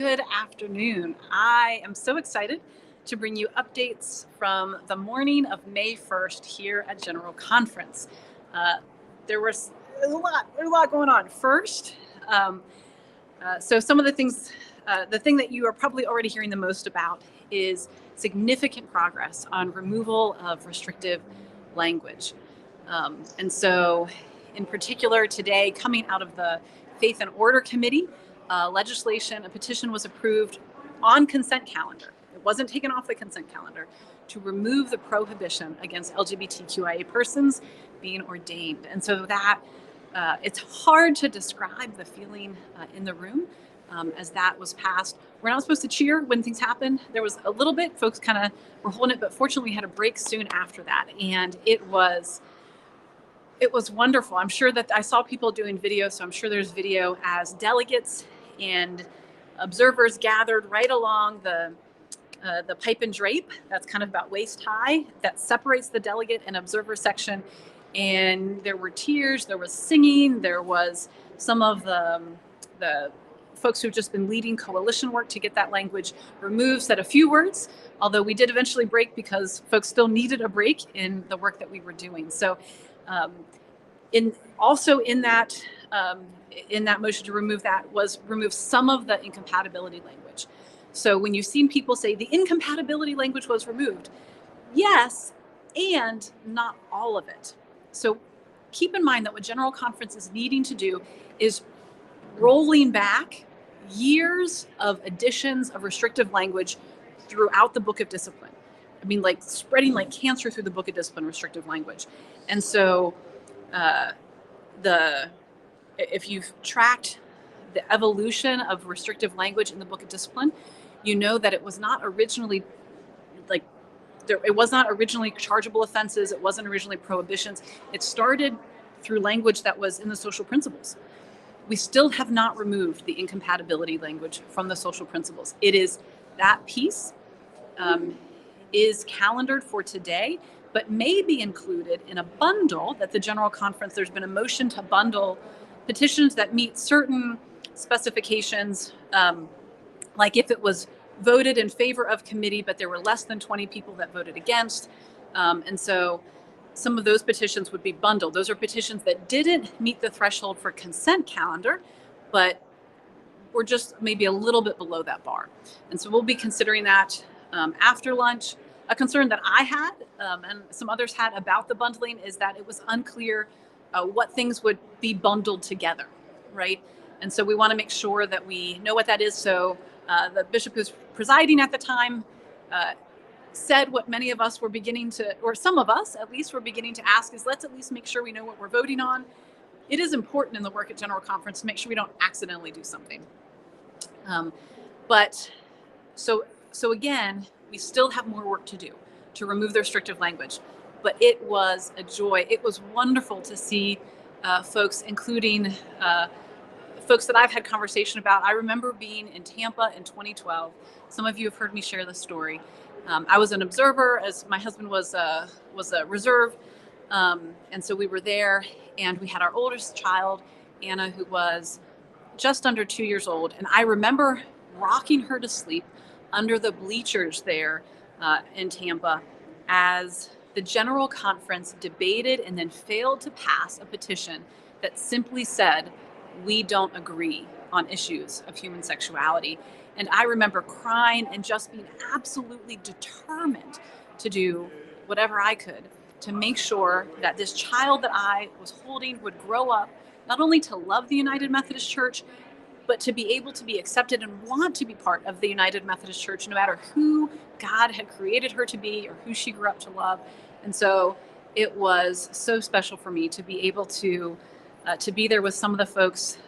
Good afternoon. I am so excited to bring you updates from the morning of May 1st here at General Conference. Uh, there's a lot going on. First, um, so some of the things, the thing that you are probably already hearing the most about is significant progress on removal of restrictive language. And so, in particular, today, coming out of the Faith and Order Committee, a petition was approved on consent calendar. It wasn't taken off the consent calendar to remove the prohibition against LGBTQIA persons being ordained. And so that it's hard to describe the feeling in the room as that was passed. We're not supposed to cheer when things happen. There was a little bit, folks kind of were holding it, but fortunately we had a break soon after that. And it was wonderful. I'm sure that I saw people doing video, so I'm sure there's video as delegates and observers gathered right along the pipe and drape. That's kind of about waist high. That separates the delegate and observer section. And there were tears, there was singing, there was some of the folks who've just been leading coalition work to get that language removed said a few words, although we did eventually break because folks still needed a break in the work that we were doing. So in that motion to remove that was remove some of the incompatibility language. So when you've seen people say the incompatibility language was removed, yes, and not all of it. So keep in mind that what General Conference is needing to do is rolling back years of additions of restrictive language throughout the Book of Discipline. I mean, like spreading like cancer through the Book of Discipline, restrictive language. And so if you've tracked the evolution of restrictive language in the Book of Discipline, you know that it was not originally chargeable offenses. It wasn't originally prohibitions. It started through language that was in the social principles. We still have not removed the incompatibility language from the social principles. It is that piece is calendared for today, but may be included in a bundle that the General Conference, there's been a motion to bundle petitions that meet certain specifications, like if it was voted in favor of committee, but there were less than 20 people that voted against. And so some of those petitions would be bundled. Those are petitions that didn't meet the threshold for consent calendar, but were just maybe a little bit below that bar. And so we'll be considering that after lunch. A concern that I had and some others had about the bundling is that it was unclear what things would be bundled together, right? And so we want to make sure that we know what that is. So the bishop who's presiding at the time said what many of us were beginning to, or some of us at least were beginning to ask is let's at least make sure we know what we're voting on. It is important in the work at General Conference to make sure we don't accidentally do something. So again, we still have more work to do to remove the restrictive language, but it was a joy. It was wonderful to see folks, including folks that I've had conversation about. I remember being in Tampa in 2012. Some of you have heard me share the story. I was an observer as my husband was a reserve. And so we were there and we had our oldest child, Anna, who was just under 2 years old. And I remember rocking her to sleep under the bleachers there in Tampa as the General Conference debated and then failed to pass a petition that simply said, we don't agree on issues of human sexuality. And I remember crying and just being absolutely determined to do whatever I could to make sure that this child that I was holding would grow up not only to love the United Methodist Church, but to be able to be accepted and want to be part of the United Methodist Church, no matter who God had created her to be or who she grew up to love. And so it was so special for me to be able to be there with some of the folks,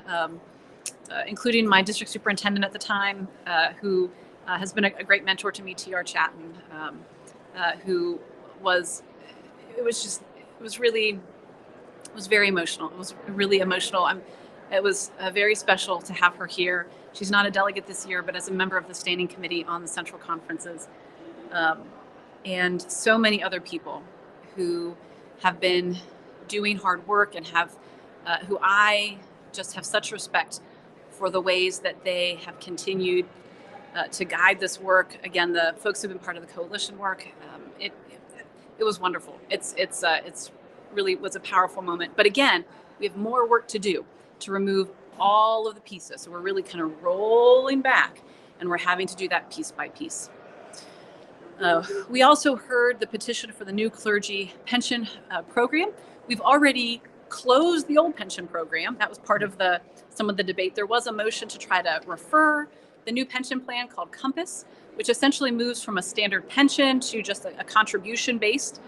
including my district superintendent at the time, who has been a great mentor to me, T.R. Chatton, who was very emotional. It was really emotional. It was very special to have her here. She's not a delegate this year, but as a member of the standing committee on the central conferences, and so many other people who have been doing hard work and who I just have such respect for the ways that they have continued to guide this work. Again, the folks who've been part of the coalition work, it was wonderful. It's really was a powerful moment. But again, we have more work to do to remove all of the pieces. So we're really kind of rolling back, and we're having to do that piece by piece. We also heard the petition for the new clergy pension program. We've already closed the old pension program. That was part of some of the debate. There was a motion to try to refer the new pension plan called Compass, which essentially moves from a standard pension to just a contribution-based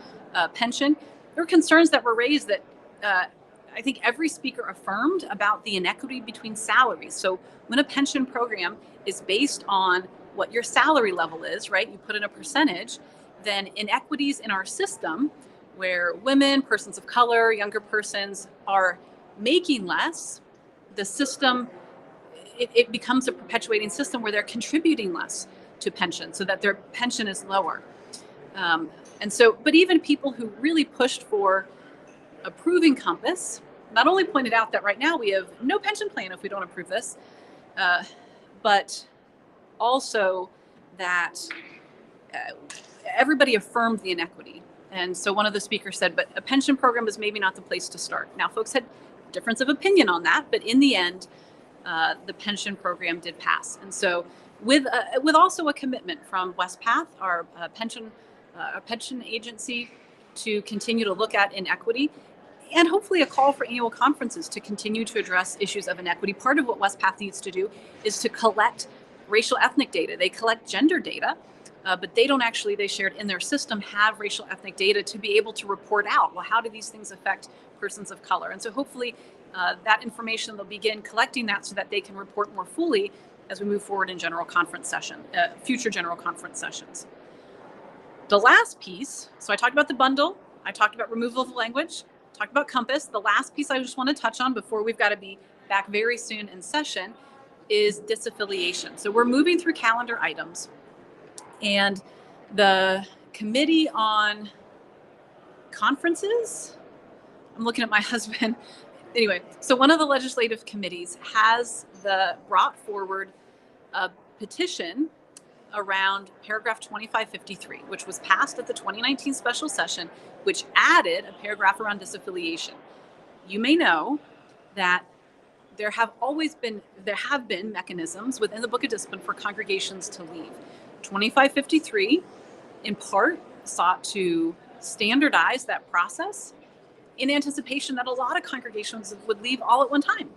pension. There were concerns that were raised that I think every speaker affirmed about the inequity between salaries. So when a pension program is based on what your salary level is, right? You put in a percentage, then inequities in our system where women, persons of color, younger persons are making less, the system, it becomes a perpetuating system where they're contributing less to pension so that their pension is lower. But even people who really pushed for approving Compass not only pointed out that right now we have no pension plan if we don't approve this, but also that everybody affirmed the inequity. And so one of the speakers said, but a pension program is maybe not the place to start. Now, folks had difference of opinion on that, but in the end, the pension program did pass. And so with also a commitment from WestPath, our pension agency, to continue to look at inequity, and hopefully a call for annual conferences to continue to address issues of inequity. Part of what WestPath needs to do is to collect racial ethnic data. They collect gender data, but they don't actually, they shared in their system, have racial ethnic data to be able to report out, well, how do these things affect persons of color? And so hopefully that information, they'll begin collecting that so that they can report more fully as we move forward in general conference future general conference sessions. The last piece, so I talked about the bundle, I talked about removal of language, talked about Compass. The last piece I just want to touch on before we've got to be back very soon in session is disaffiliation. So we're moving through calendar items, and the Committee on Conferences, I'm looking at my husband. Anyway, so one of the legislative committees has brought forward a petition around paragraph 2553, which was passed at the 2019 special session, which added a paragraph around disaffiliation. You may know that there have been mechanisms within the Book of Discipline for congregations to leave. 2553, in part, sought to standardize that process in anticipation that a lot of congregations would leave all at one time.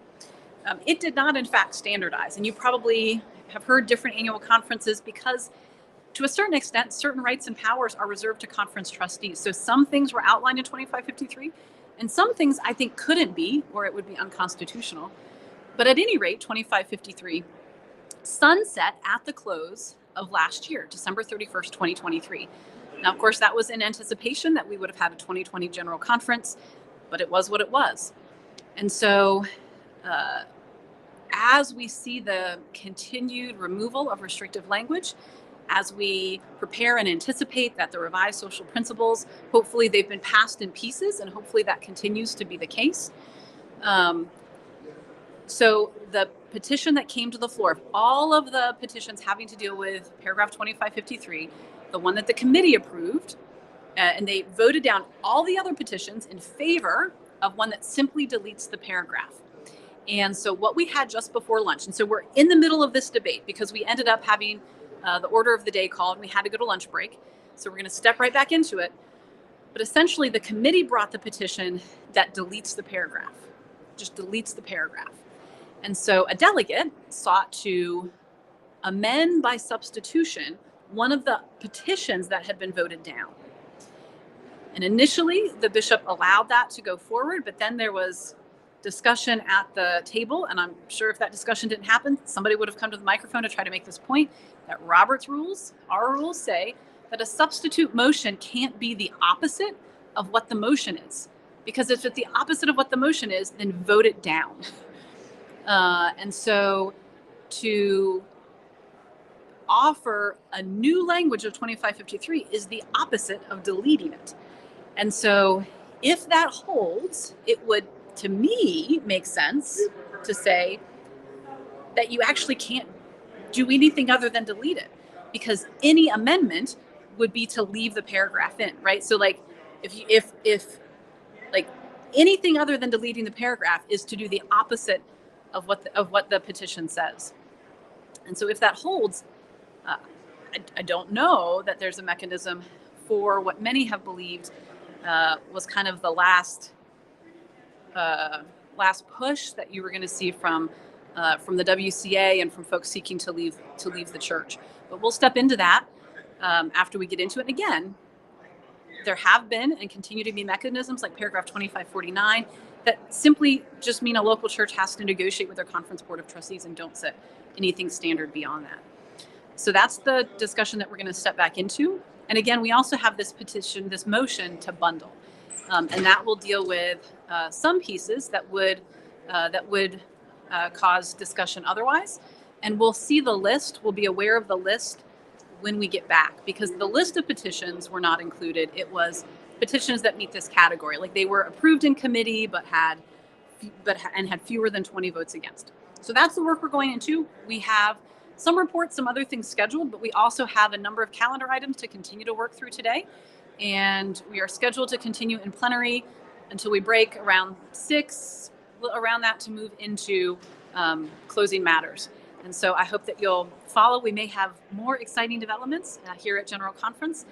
It did not, in fact, standardize, and you probably have heard different annual conferences because, to a certain extent, certain rights and powers are reserved to conference trustees. So some things were outlined in 2553, and some things I think couldn't be, or it would be unconstitutional. But at any rate, 2553 sunset at the close of last year, December 31st, 2023. Now, of course, that was in anticipation that we would have had a 2020 general conference, but it was what it was. And so as we see the continued removal of restrictive language, as we prepare and anticipate that the revised social principles, hopefully they've been passed in pieces, and hopefully that continues to be the case. So the petition that came to the floor, all of the petitions having to deal with paragraph 2553, the one that the committee approved, and they voted down all the other petitions in favor of one that simply deletes the paragraph. And so what we had just before lunch, and so we're in the middle of this debate because we ended up having the order of the day called, and we had to go to lunch break. So we're going to step right back into it. But essentially, the committee brought the petition that deletes the paragraph, just deletes the paragraph. And so a delegate sought to amend by substitution one of the petitions that had been voted down. And initially, the bishop allowed that to go forward, but then there was discussion at the table, and I'm sure if that discussion didn't happen, somebody would have come to the microphone to try to make this point, that Robert's rules, our rules, say that a substitute motion can't be the opposite of what the motion is. Because if it's the opposite of what the motion is, then vote it down. And so to offer a new language of 2553 is the opposite of deleting it. And so if that holds, it would, to me, make sense to say that you actually can't do anything other than delete it, because any amendment would be to leave the paragraph in, right? So like if like anything other than deleting the paragraph is to do the opposite of what the petition says. And so if that holds, uh, I don't know that there's a mechanism for what many have believed was kind of the last push that you were going to see from the WCA and from folks seeking to leave the church. But we'll step into that after we get into it. And again, there have been and continue to be mechanisms like paragraph 2549 that simply just mean a local church has to negotiate with their conference board of trustees and don't set anything standard beyond that. So that's the discussion that we're going to step back into. And again, we also have this petition, this motion to bundle. And that will deal with some pieces that would cause discussion otherwise. And we'll see the list, we'll be aware of the list when we get back, because the list of petitions were not included. It was petitions that meet this category, like they were approved in committee but had fewer than 20 votes against. So that's the work we're going into. We have some reports, some other things scheduled, but we also have a number of calendar items to continue to work through today. And we are scheduled to continue in plenary until we break around 6, around that, to move into closing matters. And so I hope that you'll follow. We may have more exciting developments here at General Conference